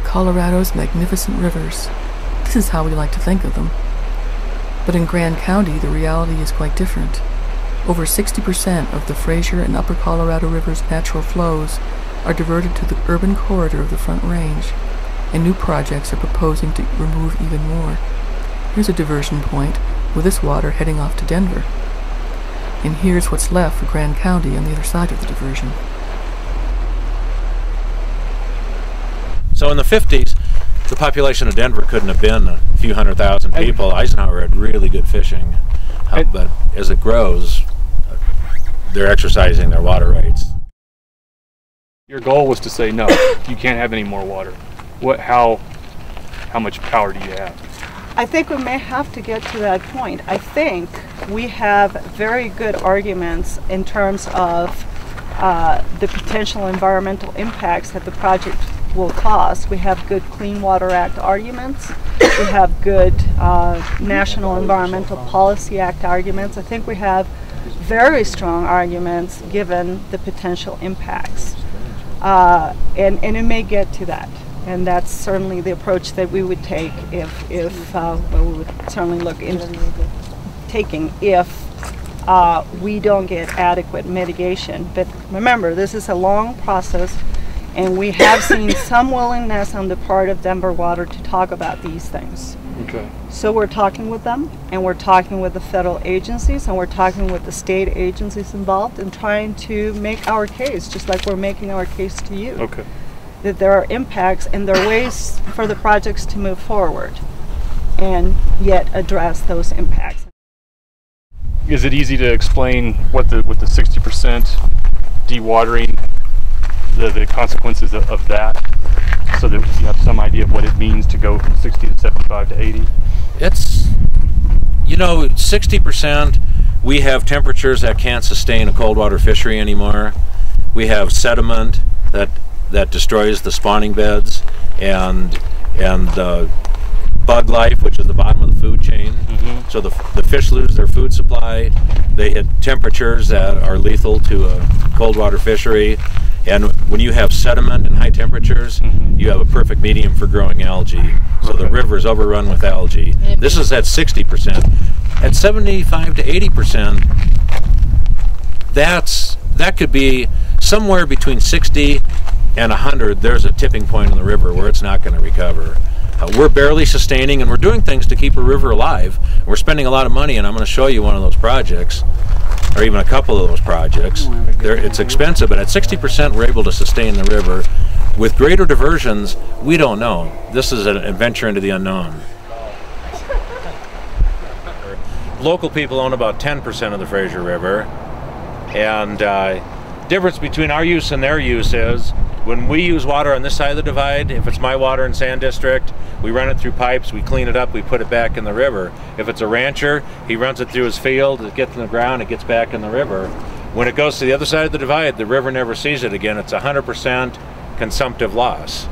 Colorado's magnificent rivers. This is how we like to think of them. But in Grand County, the reality is quite different. Over 60% of the Fraser and Upper Colorado River's natural flows are diverted to the urban corridor of the Front Range, and new projects are proposing to remove even more. Here's a diversion point, with this water heading off to Denver. And here's what's left for Grand County on the other side of the diversion. So in the 50s, the population of Denver couldn't have been a few 100,000 people. Eisenhower had really good fishing, but as it grows, they're exercising their water rights. Your goal was to say, no, you can't have any more water. How much power do you have? I think we may have to get to that point. I think we have very good arguments in terms of the potential environmental impacts that the project will cause. We have good Clean Water Act arguments. We have good National Environmental Policy Act arguments. I think we have very strong arguments given the potential impacts. And it may get to that. And that's certainly the approach that we would take well, we would certainly look into taking if we don't get adequate mitigation. But remember, this is a long process, and we have seen some willingness on the part of Denver Water to talk about these things. Okay. So we're talking with them, and we're talking with the federal agencies, and we're talking with the state agencies involved, and trying to make our case, just like we're making our case to you. Okay. That there are impacts and there are ways for the projects to move forward and yet address those impacts. Is it easy to explain what the 60% dewatering, the consequences of that, so that you have some idea of what it means to go from 60 to 75 to 80? It's, 60%, we have temperatures that can't sustain a cold water fishery anymore. We have sediment that destroys the spawning beds and bug life, which is the bottom of the food chain. Mm-hmm. So the fish lose their food supply. They hit temperatures that are lethal to a cold water fishery. And when you have sediment and high temperatures, mm-hmm. you have a perfect medium for growing algae. So the river is overrun with algae. This is at 60%. At 75 to 80%, that could be somewhere between 60 and 100. There's a tipping point in the river where it's not going to recover. We're barely sustaining, and we're doing things to keep a river alive. We're spending a lot of money, and I'm going to show you one of those projects, or even a couple of those projects. It's expensive, but at 60% we're able to sustain the river. With greater diversions, we don't know. This is an adventure into the unknown. Local people own about 10% of the Fraser River, and difference between our use and their use is when we use water on this side of the divide, if it's my water and sand district, we run it through pipes, we clean it up, we put it back in the river. If it's a rancher, he runs it through his field, it gets in the ground, it gets back in the river. When it goes to the other side of the divide, the river never sees it again. It's 100% consumptive loss.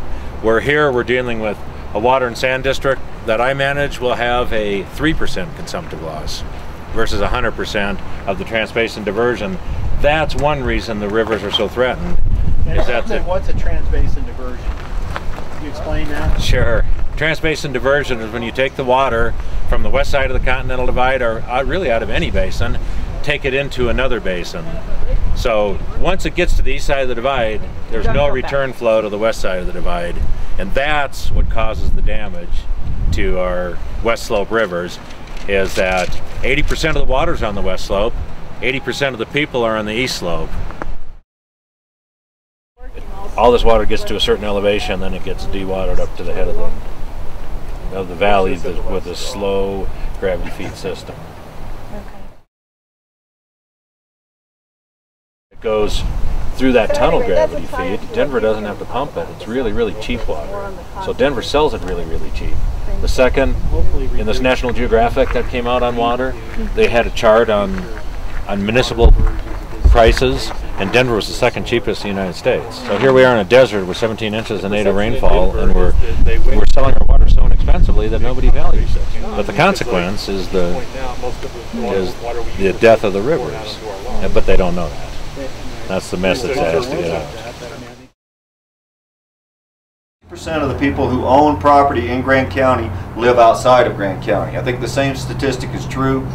Where here we're dealing with a water and sand district that I manage will have a 3% consumptive loss versus 100% of the transbasin diversion. That's one reason the rivers are so threatened. What's a transbasin diversion? Can you explain that? Sure. Transbasin diversion is when you take the water from the west side of the Continental Divide, or really out of any basin, take it into another basin. So once it gets to the east side of the divide, there's no return flow to the west side of the divide. And that's what causes the damage to our west slope rivers, is that 80% of the water's on the west slope, 80% of the people are on the east slope. All this water gets to a certain elevation, then it gets dewatered up to the head of the valley with a slow gravity feed system. It goes through that tunnel gravity feed. Denver doesn't have to pump it. It's really, really cheap water. So Denver sells it really, really cheap. The second, in this National Geographic that came out on water, they had a chart on municipal prices, and Denver was the second cheapest in the United States. So here we are in a desert with 17 inches of native rainfall, and we're selling our water so inexpensively that nobody values it. But the consequence is the death of the rivers, but they don't know that. That's the message that has to get out. 60% of the people who own property in Grand County live outside of Grand County. I think the same statistic is true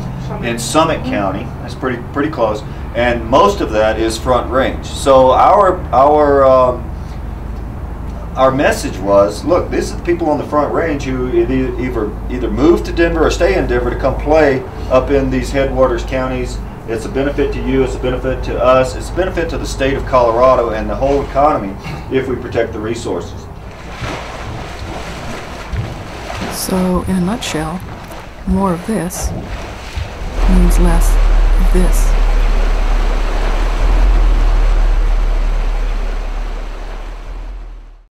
in Summit County. That's pretty close, and most of that is Front Range. So our message was, look, this is the people on the Front Range who either move to Denver or stay in Denver to come play up in these headwaters counties. It's a benefit to you, it's a benefit to us, it's a benefit to the state of Colorado and the whole economy if we protect the resources. So, in a nutshell, more of this means less of this.